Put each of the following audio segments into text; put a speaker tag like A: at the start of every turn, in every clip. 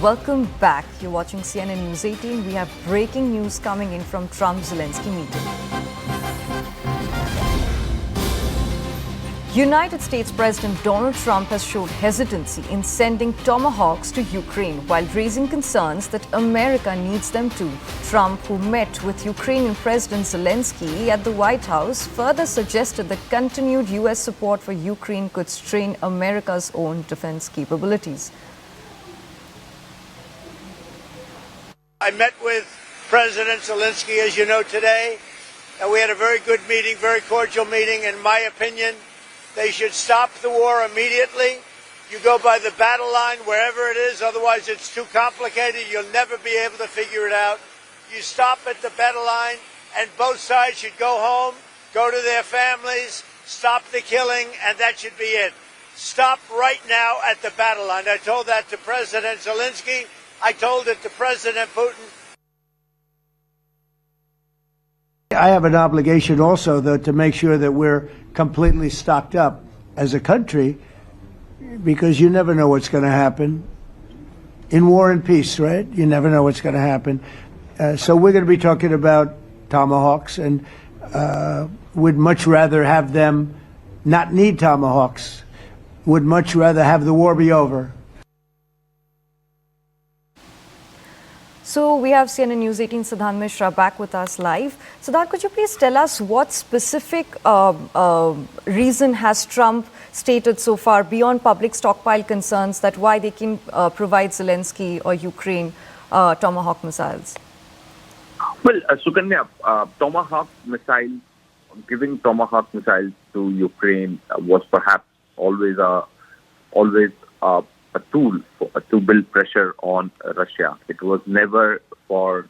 A: Welcome back. You're watching CNN News 18. We have breaking news coming in from Trump-Zelensky meeting. United States President Donald Trump has showed hesitancy in sending Tomahawks to Ukraine while raising concerns that America needs them too. Trump, who met with Ukrainian President Zelensky at the White House, further suggested that continued U.S. support for Ukraine could strain America's own defense capabilities.
B: I met with President Zelensky, as you know, today, and we had a very good meeting, very cordial meeting. In my opinion, they should stop the war immediately. You go by the battle line wherever it is, otherwise it's too complicated. You'll never be able to figure it out. You stop at the battle line, and both sides should go home, go to their families, stop the killing, and that should be it. Stop right now at the battle line. I told that to President Zelensky. I told it to President Putin.
C: I have an obligation also, though, to make sure that we're completely stocked up as a country, because you never know what's going to happen. In war and peace, right? You never know what's going to happen. So we're going to be talking about Tomahawks, and would much rather have them not need Tomahawks, would much rather have the war be over.
A: So we have CNN News 18 Siddhant Mishra back with us live. Siddhant, could you please tell us what specific reason has Trump stated so far beyond public stockpile concerns that why they can provide Zelensky or Ukraine Tomahawk missiles?
D: Well, Sukanya, Tomahawk missiles, giving Tomahawk missiles to Ukraine was perhaps always a tool to build pressure on Russia. It was never for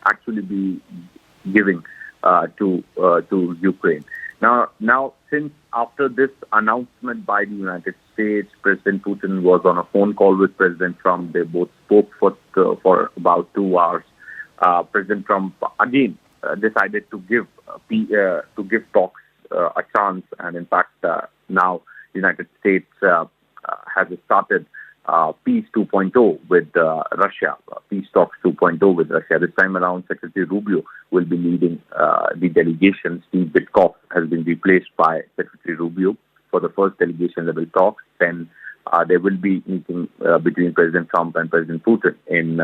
D: actually be giving to Ukraine. Now, since after this announcement by the United States, President Putin was on a phone call with President Trump. They both spoke for about 2 hours. President Trump again decided to give talks a chance, and in fact, now the United States has started Peace 2.0 with Russia, Peace Talks 2.0 with Russia. This time around, Secretary Rubio will be leading the delegation. Steve Witkoff has been replaced by Secretary Rubio for the first delegation-level talks. Then there will be meeting between President Trump and President Putin in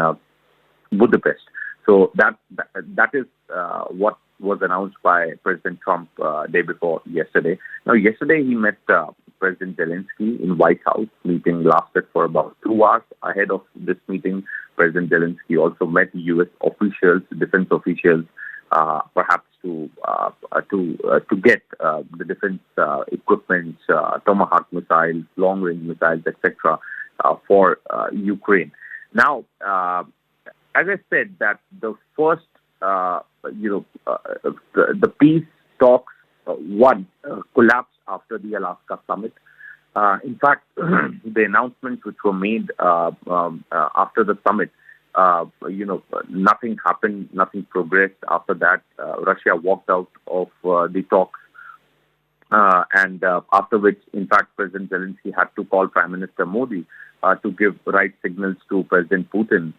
D: Budapest. So that is what was announced by President Trump day before yesterday. Now, yesterday he met President Zelensky in White House. Meeting lasted for about 2 hours. Ahead of this meeting, President Zelensky also met U.S. officials, defense officials, perhaps to get the defense equipment, Tomahawk missiles, long-range missiles, etc., for Ukraine. Now, as I said, that the first, the peace talks collapsed after the Alaska summit. In fact, the announcements which were made after the summit, nothing happened, nothing progressed. After that, Russia walked out of the talks, and after which, in fact, President Zelensky had to call Prime Minister Modi to give right signals to President Putin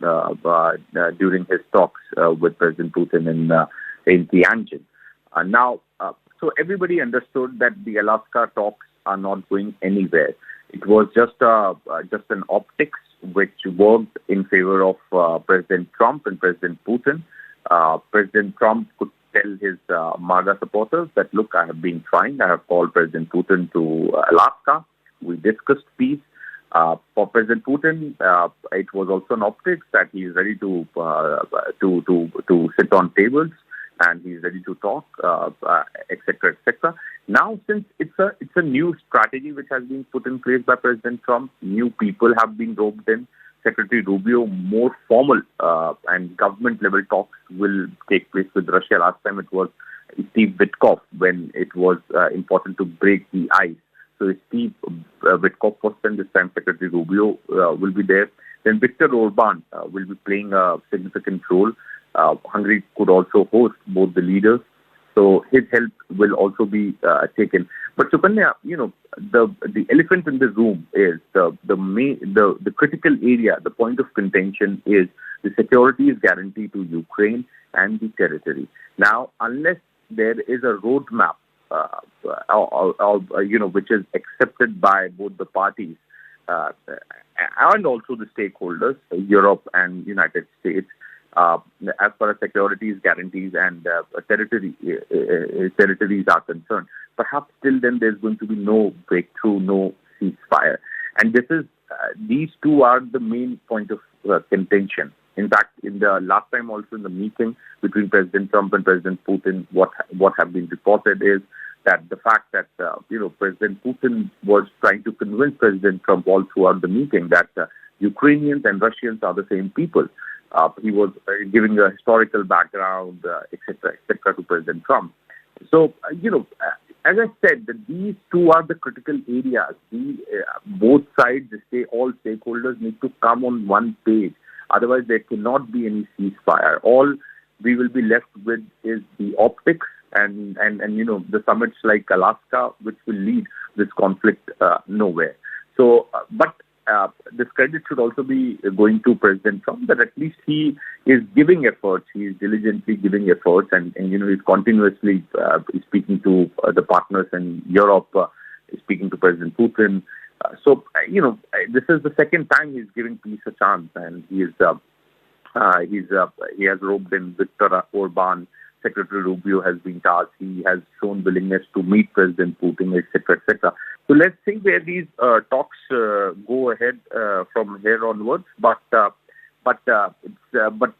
D: during his talks with President Putin in Tianjin. So everybody understood that the Alaska talks are not going anywhere. It was just an optics which worked in favor of President Trump and President Putin. President Trump could tell his MAGA supporters that, look, I have been trying. I have called President Putin to Alaska. We discussed peace. For President Putin, it was also an optics that he is ready to sit on tables, and he's ready to talk, etc., etc. Now, since it's a new strategy which has been put in place by President Trump, new people have been roped in. Secretary Rubio, more formal and government-level talks will take place with Russia. Last time it was Steve Witkoff when it was important to break the ice. So Steve Witkoff was sent. This time Secretary Rubio will be there. Then Viktor Orban will be playing a significant role. Hungary could also host both the leaders. So his help will also be taken. But Sukanya, the elephant in the room is the critical area, the point of contention is the security is guaranteed to Ukraine and the territory. Now, unless there is a roadmap, which is accepted by both the parties and also the stakeholders, Europe and United States, as far as security guarantees and territories are concerned, perhaps till then there's going to be no breakthrough, no ceasefire. And these two are the main point of contention. In fact, in the last time also in the meeting between President Trump and President Putin, what have been reported is that the fact that President Putin was trying to convince President Trump all throughout the meeting that Ukrainians and Russians are the same people. He was giving a historical background, etc., to President Trump. So, as I said, that these two are the critical areas. Both sides, all stakeholders need to come on one page. Otherwise, there cannot be any ceasefire. All we will be left with is the optics and the summits like Alaska, which will lead this conflict nowhere. So, but this credit should also be going to President Trump, that at least he is giving efforts. He is diligently giving efforts, and he's continuously speaking to the partners in Europe, speaking to President Putin. So this is the second time he's giving peace a chance, and he has roped in Viktor Orban. Secretary Rubio has been tasked. He has shown willingness to meet President Putin, etc., etc. So let's see where these talks go ahead from here onwards. But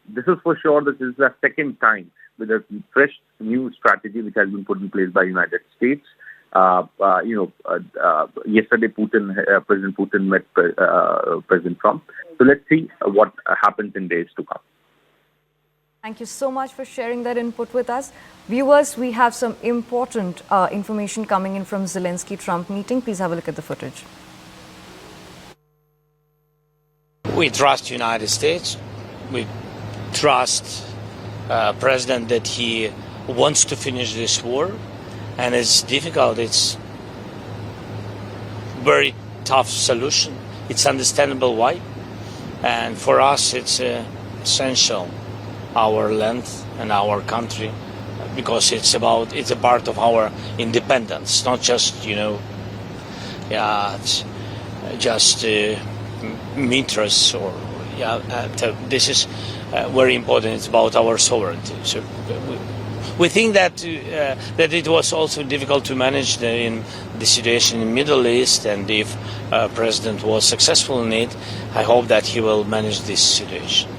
D: this is for sure. This is the second time with a fresh new strategy which has been put in place by United States. Yesterday, President Putin met President Trump. So let's see what happens in days to come.
A: Thank you so much for sharing that input with us. Viewers, we have some important information coming in from Zelensky-Trump meeting. Please have a look at the footage.
E: We trust United States. We trust President that he wants to finish this war. And it's difficult. It's very tough solution. It's understandable why. And for us, it's essential, our land and our country, because it's a part of our independence, not just meters or this is very important. It's about our sovereignty. So we think that it was also difficult to manage in the situation in the Middle East, and if President was successful in it, I hope that he will manage this situation.